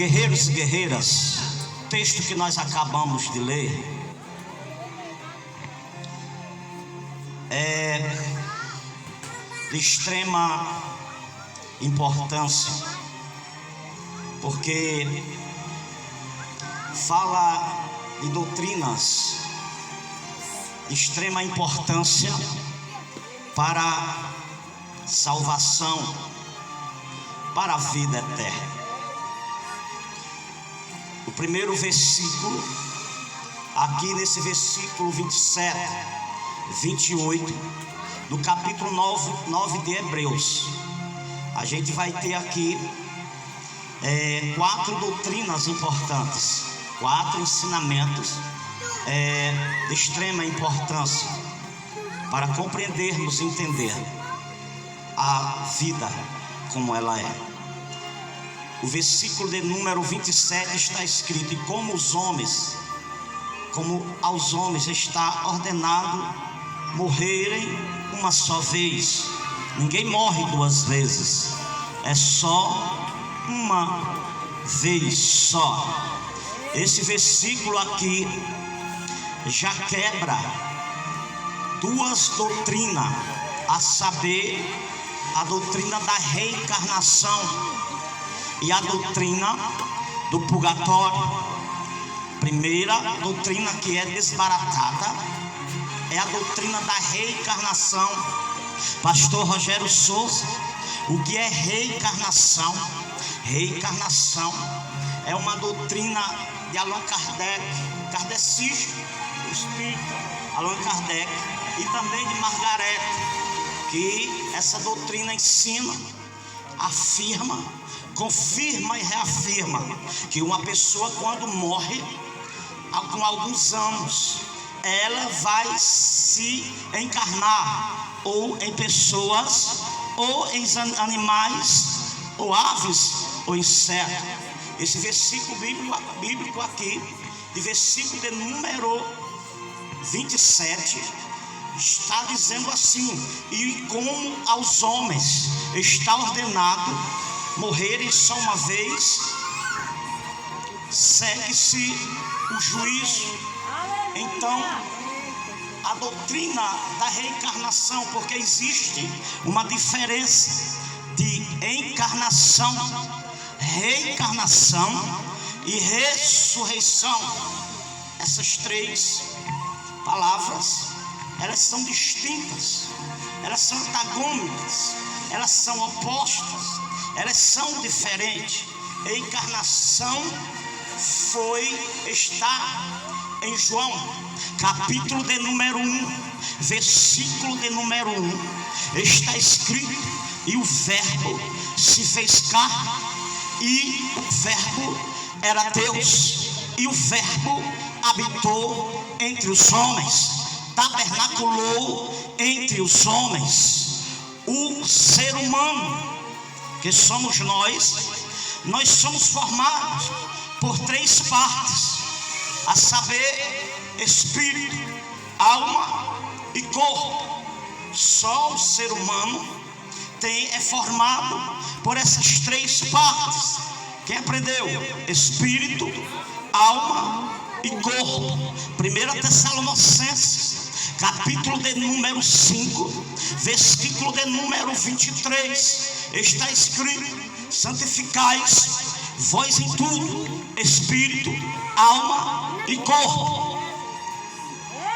Guerreiros e guerreiras, texto que nós acabamos de ler é de extrema importância, porque fala de doutrinas de extrema importância para a salvação, para a vida eterna. O primeiro versículo, aqui nesse versículo 27, 28, do capítulo 9 de Hebreus, a gente vai ter aqui 4 doutrinas importantes, 4 ensinamentos de extrema importância para compreendermos e entender a vida como ela é. O versículo de número 27 está escrito: e como aos homens está ordenado morrerem uma só vez. Ninguém morre 2 vezes, é só uma vez só. Esse versículo aqui já quebra 2 doutrinas, a saber, a doutrina da reencarnação e a doutrina do purgatório. Primeira doutrina que é desbaratada é a doutrina da reencarnação. Pastor Rogério Souza, o que é reencarnação? Reencarnação é uma doutrina de Allan Kardec, kardecista, o espírito Allan Kardec, e também de Margaret, que essa doutrina ensina, afirma, confirma e reafirma que uma pessoa, quando morre com alguns anos, ela vai se encarnar ou em pessoas, ou em animais, ou aves, ou insetos. Esse versículo bíblico aqui, de versículo de número 27, está dizendo assim: e como aos homens está ordenado morrerem só uma vez, segue-se o juízo. Então, a doutrina da reencarnação, porque existe uma diferença de encarnação, reencarnação e ressurreição. Essas 3 palavras, elas são distintas, elas são antagônicas, elas são opostas, elas são diferentes. Encarnação está em João, capítulo de número 1, versículo de número 1, está escrito: e o verbo se fez carne, e o verbo era Deus, e o verbo habitou entre os homens, tabernaculou entre os homens. O ser humano, que somos nós somos formados por 3 partes, a saber, espírito, alma e corpo. Só o ser humano é formado por essas 3 partes. Quem aprendeu? Espírito, alma e corpo. 1 Tessalonicenses, capítulo de número 5, versículo de número 23, está escrito: santificais vós em tudo, espírito, alma e corpo.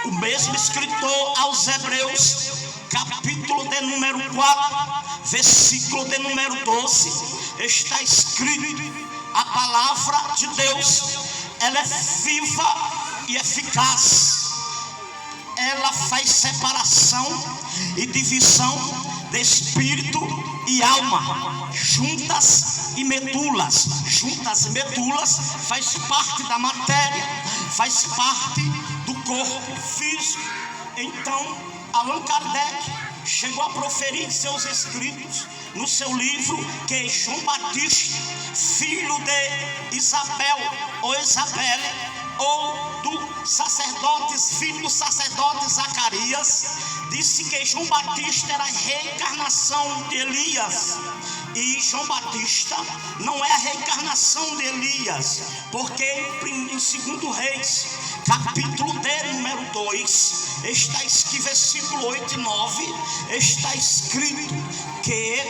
O mesmo escritor aos Hebreus, capítulo de número 4, versículo de número 12, está escrito: a palavra de Deus, ela é viva e eficaz, ela faz separação e divisão de espírito e alma, juntas e medulas. Juntas e medulas faz parte da matéria, faz parte do corpo físico. Então, Allan Kardec chegou a proferir em seus escritos, no seu livro, que João Batista, filho de Isabel ou Isabelle, ou do sacerdote, filho do sacerdote Zacarias, disse que João Batista era a reencarnação de Elias. E João Batista não é a reencarnação de Elias. Elias, porque em 2 Reis, capítulo D, número 2, está escrito, versículo 8 e 9, está escrito que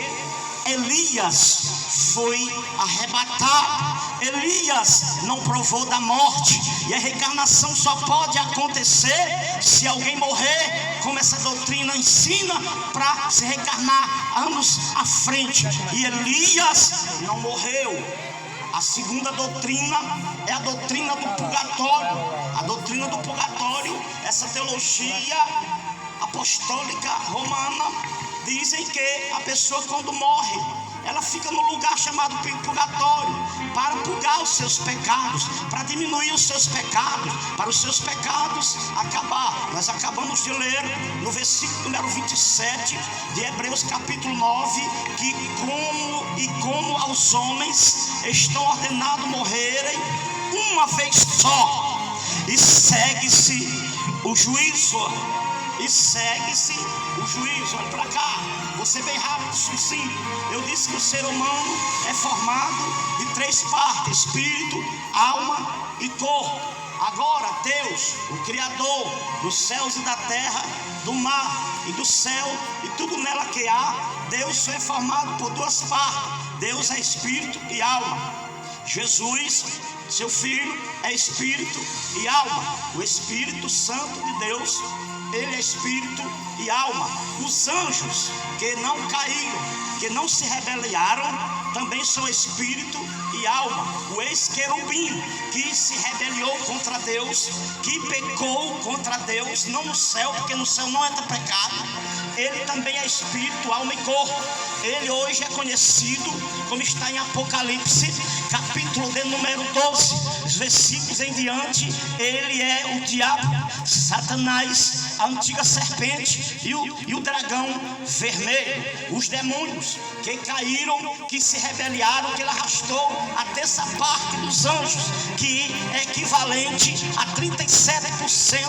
Elias foi arrebatado. Elias não provou da morte, e a reencarnação só pode acontecer se alguém morrer, como essa doutrina ensina, para se reencarnar anos à frente. E Elias não morreu. A segunda doutrina é a doutrina do purgatório. A doutrina do purgatório, essa teologia apostólica romana, dizem que a pessoa, quando morre, ela fica no lugar chamado purgatório, para purgar os seus pecados, para diminuir os seus pecados, para os seus pecados acabar. Nós acabamos de ler no versículo número 27 de Hebreus capítulo 9, que como aos homens estão ordenados morrerem uma vez só, e segue-se o juízo. Olha para cá, você bem rápido, sucinto. Eu disse que o ser humano é formado de 3 partes: espírito, alma e corpo. Agora Deus, o Criador dos céus e da terra, do mar e do céu e tudo nela que há, Deus é formado por 2 partes: Deus é espírito e alma. Jesus, seu filho, é espírito e alma. O Espírito Santo de Deus, ele é espírito e alma. Os anjos que não caíram, que não se rebelaram, também são espírito e alma. O ex-querubim, que se rebelou contra Deus, que pecou contra Deus, não no céu, porque no céu não entra pecado, ele também é espírito, alma e corpo. Ele hoje é conhecido, como está em Apocalipse, capítulo de número 12, os versículos em diante, ele é o diabo, Satanás, a antiga serpente e o dragão vermelho. Os demônios que caíram, que se rebelaram, que ele arrastou a 10ª parte dos anjos, que é equivalente a 37%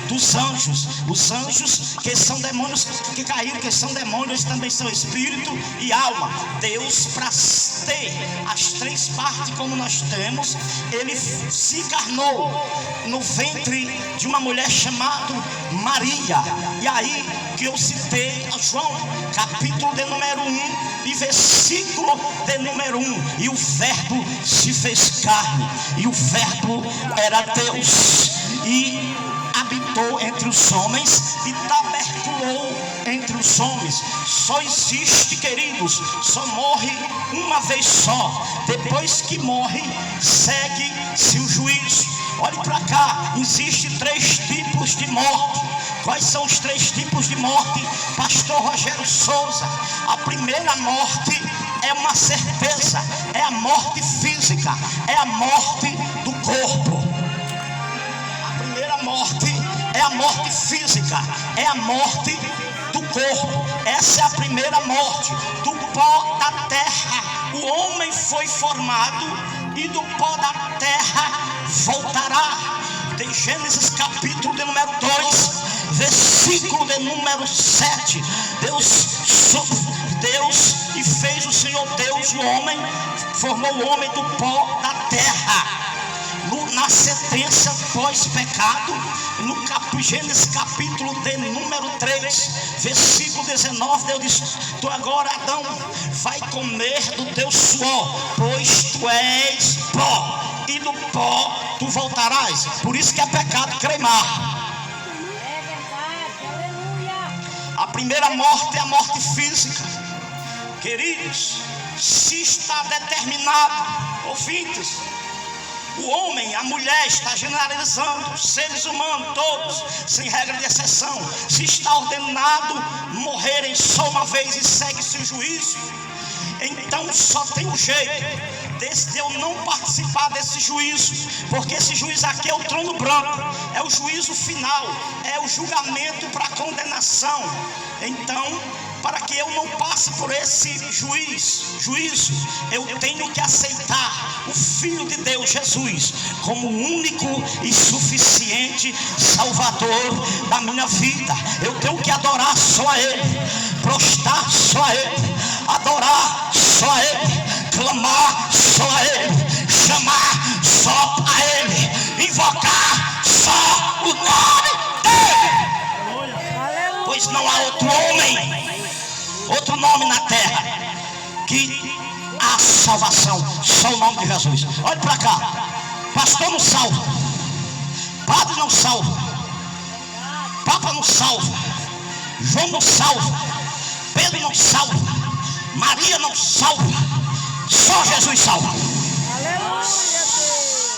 dos anjos. Os anjos que são demônios, que caíram, que são demônios, também são espírito e alma. Deus, para ter as 3 partes como nós temos, ele se encarnou no ventre de uma mulher chamada Maria. E aí que eu citei a João, capítulo de número 1 e versículo de número 1: e o verbo se fez carne, e o verbo era Deus, e habitou entre os homens, e taberculou entre os homens. Só existe, queridos, só morre uma vez só. Depois que morre, segue-se o juízo. Olhe para cá, existem 3 tipos de morte. Quais são os 3 tipos de morte, pastor Rogério Souza? A primeira morte é uma certeza, é a morte física, é a morte do corpo. A primeira morte é a morte física, é a morte do corpo. Essa é a primeira morte. Do pó da terra o homem foi formado, e do pó da terra voltará. Tem Gênesis capítulo de número 2, versículo de número 7. Deus e fez o Senhor Deus o homem, formou o homem do pó da terra. Na sentença pós-pecado, no Gênesis capítulo de número 3, versículo 19, Deus disse: tu agora, Adão, vai comer do teu suor, pois tu és pó, e do pó tu voltarás. Por isso que é pecado cremar. É verdade, aleluia. A primeira morte é a morte física. Queridos, se está determinado, ouvintes, o homem, a mulher, está generalizando, os seres humanos todos, sem regra de exceção, se está ordenado morrerem só uma vez e segue-se o juízo, então só tem um jeito de eu não participar desse juízo, porque esse juízo aqui é o trono branco, é o juízo final, é o julgamento para a condenação. Então, para que eu não passe por esse juízo, eu tenho que aceitar o Filho de Deus, Jesus, como o único e suficiente Salvador da minha vida. Eu tenho que adorar só a Ele, prostrar só a Ele, adorar só a Ele, clamar só a Ele, chamar nome na terra que há salvação, só o nome de Jesus. Olhe para cá, pastor não salva, padre não salva, papa não salva, João não salva, Pedro não salva, Maria não salva, só Jesus salva.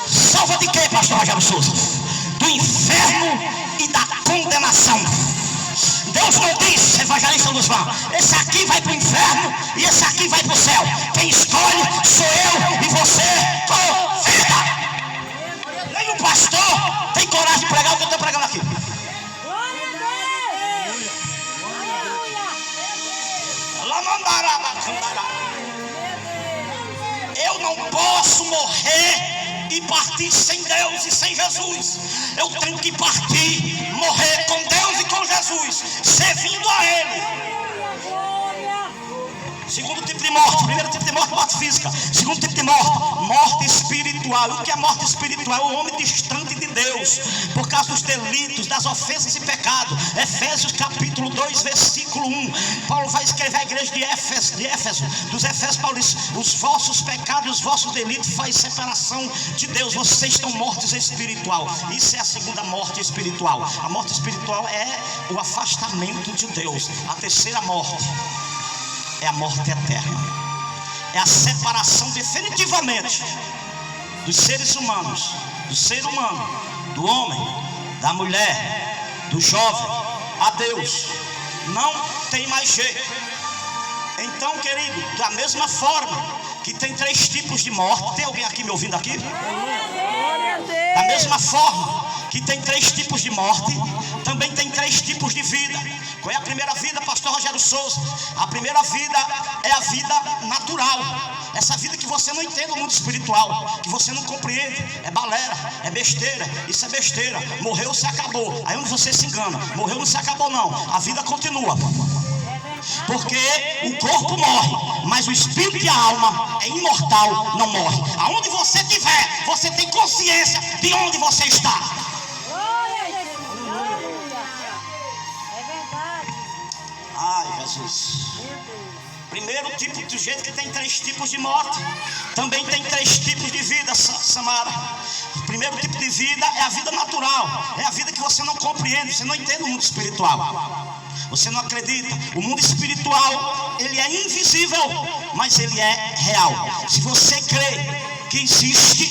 Salva de quê, pastor Rogério Souza? Do inferno e da condenação. Deus não disse, evangelista Luzmar, esse aqui vai para o inferno e esse aqui vai para o céu. Quem escolhe sou eu e você com vida. Nem o pastor tem coragem de pregar o que eu estou pregando aqui. Eu não posso morrer e partir sem Deus e sem Jesus. Eu tenho que partir, morrer com Deus e com Jesus, servindo a Ele. Segundo tipo de morte. Primeiro tipo de morte, morte física. Segundo tipo de morte, morte espiritual. O que é morte espiritual? É o homem distante de Deus, por causa dos delitos, das ofensas e pecados. Efésios capítulo 2, versículo 1. Paulo vai escrever à igreja de Éfeso. Dos Efésios, Paulo diz: os vossos pecados e os vossos delitos fazem separação de Deus. Vocês estão mortos espiritual. Isso é a segunda morte espiritual. A morte espiritual é o afastamento de Deus. A terceira morte é a morte eterna. É a separação definitivamente dos seres humanos, do ser humano, do homem, da mulher, do jovem, a Deus. Não tem mais jeito. Então, querido, da mesma forma que tem 3 tipos de morte. Tem alguém aqui me ouvindo aqui? Da mesma forma que tem 3 tipos de morte, também tem 3 tipos de vida. Qual é a primeira vida, pastor Rogério Souza? A primeira vida é a vida natural. Essa vida que você não entende no mundo espiritual, que você não compreende. É balela, é besteira. Isso é besteira. Morreu, se acabou. Aí onde você se engana. Morreu, não se acabou não. A vida continua. Porque o corpo morre, mas o espírito e a alma é imortal, não morre. Aonde você estiver, você tem consciência de onde você está. Ai, Jesus. Primeiro tipo, do jeito que tem 3 tipos de morte, também tem 3 tipos de vida, Samara. O primeiro tipo de vida é a vida natural. É a vida que você não compreende, você não entende o mundo espiritual. Você não acredita. O mundo espiritual, ele é invisível, mas ele é real. Se você crê que existe,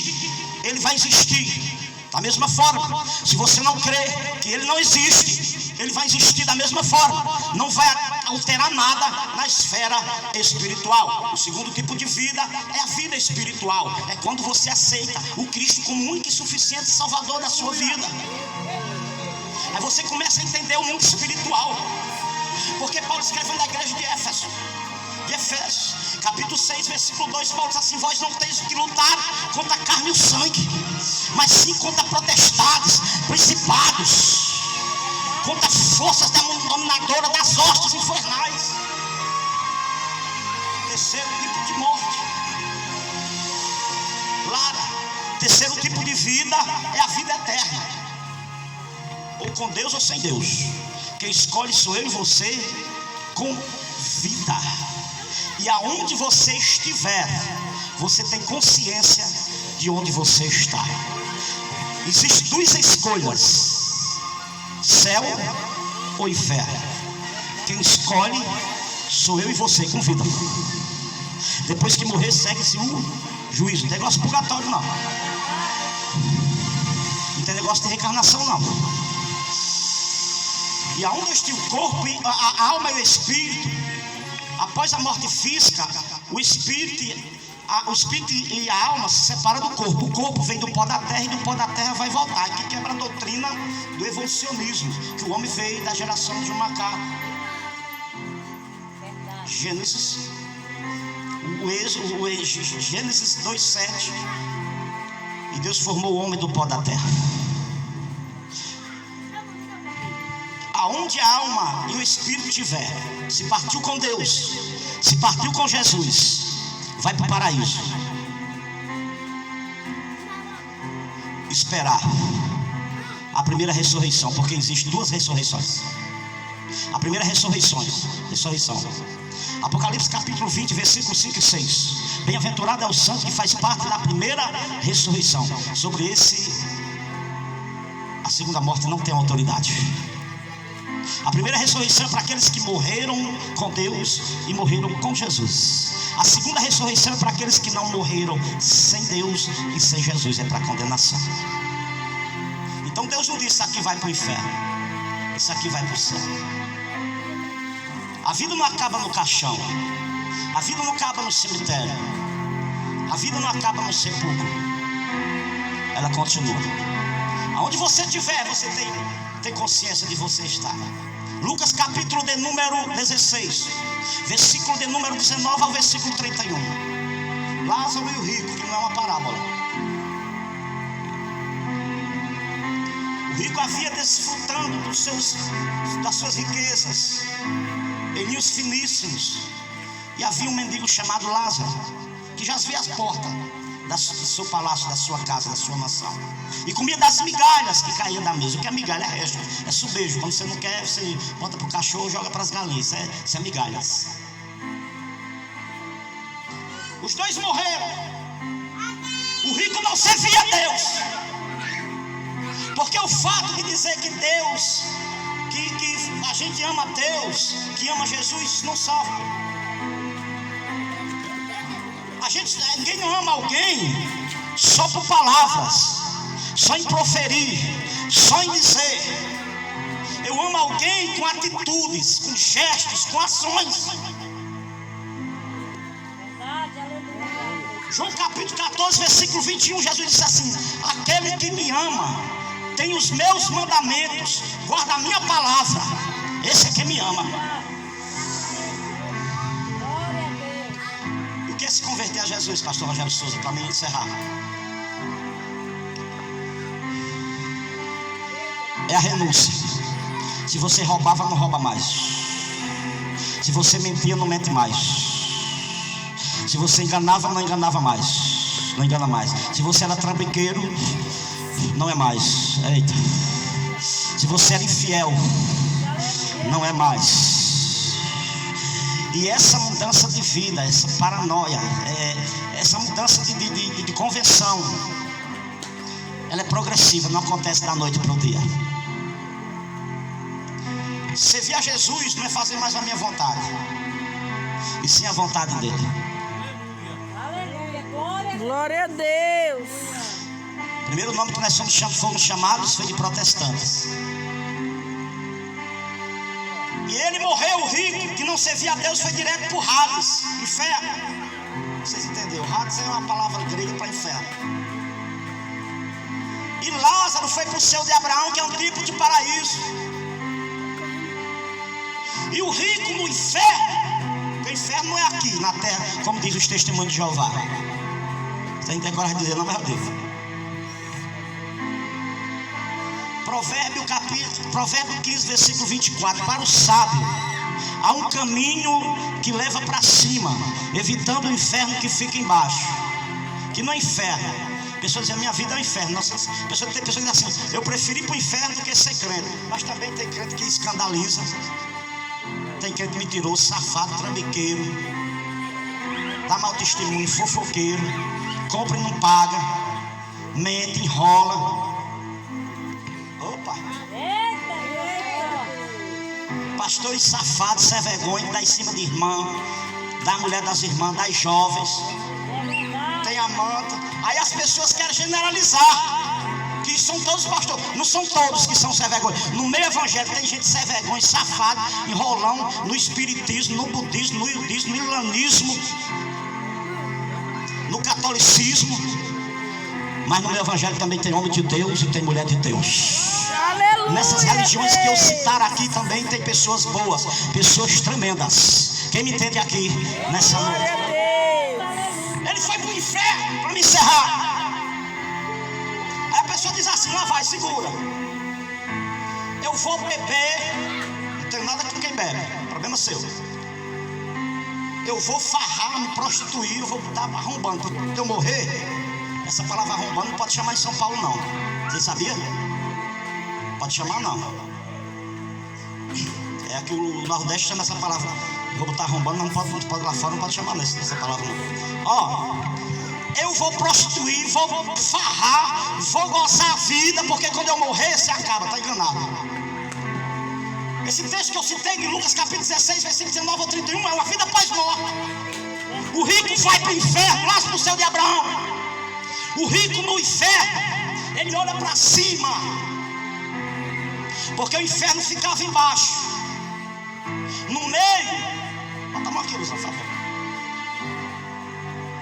ele vai existir. Da mesma forma, se você não crê que ele não existe, ele vai existir da mesma forma. Não vai alterar nada na esfera espiritual. O segundo tipo de vida é a vida espiritual. É quando você aceita o Cristo como único e suficiente Salvador da sua vida. Aí você começa a entender o mundo espiritual. Porque Paulo escrevendo na igreja de Éfeso, de Efésios, capítulo 6, versículo 2, Paulo diz assim: vós não teis que lutar contra a carne e o sangue, mas sim contra potestades, principados, contra as forças dominadoras das hostes infernais. Terceiro tipo de morte. Lara. Terceiro tipo de vida é a vida eterna, ou com Deus ou sem Deus. Quem escolhe sou eu e você com vida. E aonde você estiver, você tem consciência de onde você está. Existem 2 escolhas: céu ou inferno. Quem escolhe sou eu e você com vida. Depois que morrer, segue-se o juízo. Não tem negócio purgatório não. Não tem negócio de reencarnação não. E aonde está o corpo, a alma e o espírito, após a morte física, o espírito e a alma se separam do corpo. O corpo vem do pó da terra e do pó da terra vai voltar. Aqui quebra a doutrina do evolucionismo, que o homem veio da geração de um macaco. Gênesis 2:7. E Deus formou o homem do pó da terra. Aonde a alma e o espírito estiver, se partiu com Deus, se partiu com Jesus, vai para o paraíso. Esperar a primeira ressurreição, porque existem 2 ressurreições. A primeira é ressurreição. Apocalipse capítulo 20, versículos 5 e 6. Bem-aventurado é o santo que faz parte da primeira ressurreição. Sobre esse, a segunda morte não tem autoridade. A primeira ressurreição é para aqueles que morreram com Deus e morreram com Jesus. A segunda ressurreição é para aqueles que não morreram sem Deus e sem Jesus, é para condenação. Então Deus não disse: isso aqui vai para o inferno, isso aqui vai para o céu. A vida não acaba no caixão, a vida não acaba no cemitério, a vida não acaba no sepulcro, ela continua. Aonde você estiver, você tem consciência de você estar. Lucas capítulo de número 16, versículo de número 19 ao versículo 31. Lázaro e o rico, que não é uma parábola. O rico havia desfrutando das suas riquezas em ninhos finíssimos, e havia um mendigo chamado Lázaro, que jazia às portas do seu palácio, da sua casa, da sua mansão, e comia das migalhas que caíam da mesa. O que é migalha? É resto, é subejo. Quando você não quer, você bota para o cachorro, joga para as galinhas. Isso é migalhas. Os dois morreram. O rico não servia a Deus, porque o fato de dizer que Deus, que a gente ama a Deus, que ama Jesus, não salva. Ninguém ama alguém só por palavras, só em proferir, só em dizer. Eu amo alguém com atitudes, com gestos, com ações. João capítulo 14, versículo 21, Jesus disse assim: aquele que me ama tem os meus mandamentos, guarda a minha palavra, esse é quem me ama. O que é se converter a Jesus, pastor Rogério Souza, para mim encerrar? É a renúncia. Se você roubava, não rouba mais. Se você mentia, não mente mais. Se você enganava, não enganava mais. Não engana mais. Se você era trambiqueiro, não é mais. Eita. Se você era infiel, não é mais. E essa mudança de vida, essa paranoia, essa mudança de conversão, ela é progressiva, não acontece da noite para o dia. Servir a Jesus não é fazer mais a minha vontade, e sim a vontade dele. Aleluia, glória a Deus. O primeiro nome que nós fomos chamados foi de protestantes. E ele morreu, o rico, que não servia a Deus, foi direto para o Hades, inferno. Vocês entenderam? Hades é uma palavra grega para inferno. E Lázaro foi para o céu de Abraão, que é um tipo de paraíso. E o rico no inferno, porque o inferno não é aqui na terra, como diz os testemunhos de Jeová. Você não tem coragem de dizer, não, meu Deus. Provérbio 15, versículo 24. Para o sábio há um caminho que leva para cima, evitando o inferno que fica embaixo. Que não é inferno. Pessoas dizem: a minha vida é um inferno. Tem pessoas que dizem assim: eu preferi ir para o inferno do que ser crente. Mas também tem crente que escandaliza. Tem crente mentiroso, safado, trambiqueiro, dá mau testemunho, fofoqueiro, compra e não paga, mente, enrola. Opa! Pastores safados, sem vergonha, dá em cima de irmã, da mulher das irmãs, das jovens, tem amante. Aí as pessoas querem generalizar que são todos pastores. Não são todos que são sem vergonha. No meio evangélico tem gente sem vergonha, safado, enrolão, no espiritismo, no budismo, no iudismo, no ilanismo, no catolicismo. Mas no meio evangélico também tem homem de Deus e tem mulher de Deus. Aleluia, nessas religiões que eu Deus. citar aqui também tem pessoas boas, pessoas tremendas. Quem me entende aqui nessa Glória noite? a Deus. Ele foi para o inferno para me encerrar. Aí a pessoa diz assim: lá vai, segura. Eu vou beber. Não tenho nada com quem bebe, problema seu. Eu vou farrar, me prostituir, eu vou estar arrombando. Quando eu morrer, essa palavra arrombando não pode chamar em São Paulo não. Você sabia? Pode chamar não. É aqui o Nordeste chama essa palavra. Vou botar arrombando, mas não pode lá fora, não pode chamar essa palavra não. Ó, eu vou prostituir, vou farrar, vou gozar a vida, porque quando eu morrer, você acaba, tá enganado. Esse texto que eu citei de Lucas capítulo 16, versículo 19 ao 31, é uma vida pós-morte. O rico vai para o inferno, lá no céu de Abraão. O rico no inferno, ele olha para cima, porque o inferno ficava embaixo. No meio, bota a mão aqui, Luiz, por favor.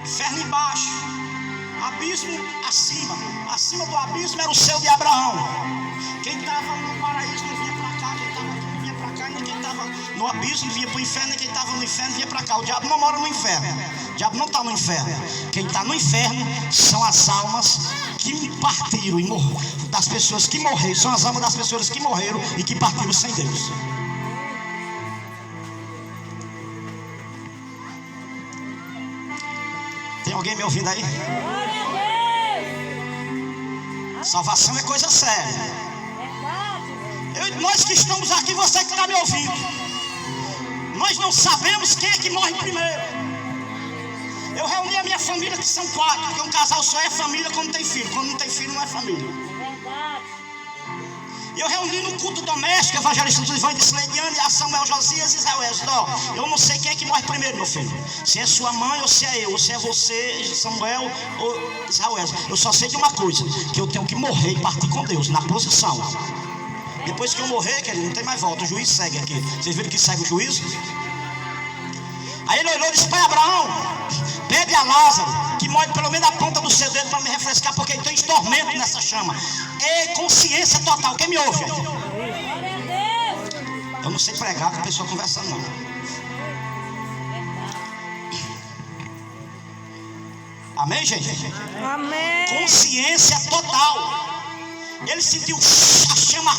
Inferno embaixo, abismo acima. Acima do abismo era o céu de Abraão. Quem estava no paraíso não vinha para cá, quem estava aqui não vinha para cá, nem quem estava no abismo vinha para o inferno, nem quem estava no inferno vinha para cá. O diabo não mora no inferno, o diabo não está no inferno. Quem está no inferno são as almas que partiram e morreram, das pessoas que morreram, são as almas das pessoas que morreram e que partiram sem Deus. Tem alguém me ouvindo aí? Salvação é coisa séria. Nós que estamos aqui, você que está me ouvindo, nós não sabemos quem é que morre primeiro. Eu reuni a minha família, que são 4, porque um casal só é família quando tem filho. Quando não tem filho, não é família. Eu reuni no culto doméstico, evangelista Ivan de Sleidiane, a Samuel Josias e Israel Esdó. Eu não sei quem é que morre primeiro, meu filho. Se é sua mãe ou se é eu, ou se é você, Samuel ou Israel. Eu só sei de uma coisa, que eu tenho que morrer e partir com Deus, na posição. Depois que eu morrer, querido, não tem mais volta, o juiz segue aqui. Vocês viram que segue o juízo? Aí ele olhou e disse: pai Abraão, pede a Lázaro, que molhe pelo menos a ponta do seu dedo para me refrescar, porque ele tem tormento nessa chama. É consciência total. Quem me ouve? Eu não sei pregar com a pessoa conversando, não. Amém, gente? Amém. Consciência total. Ele sentiu a chama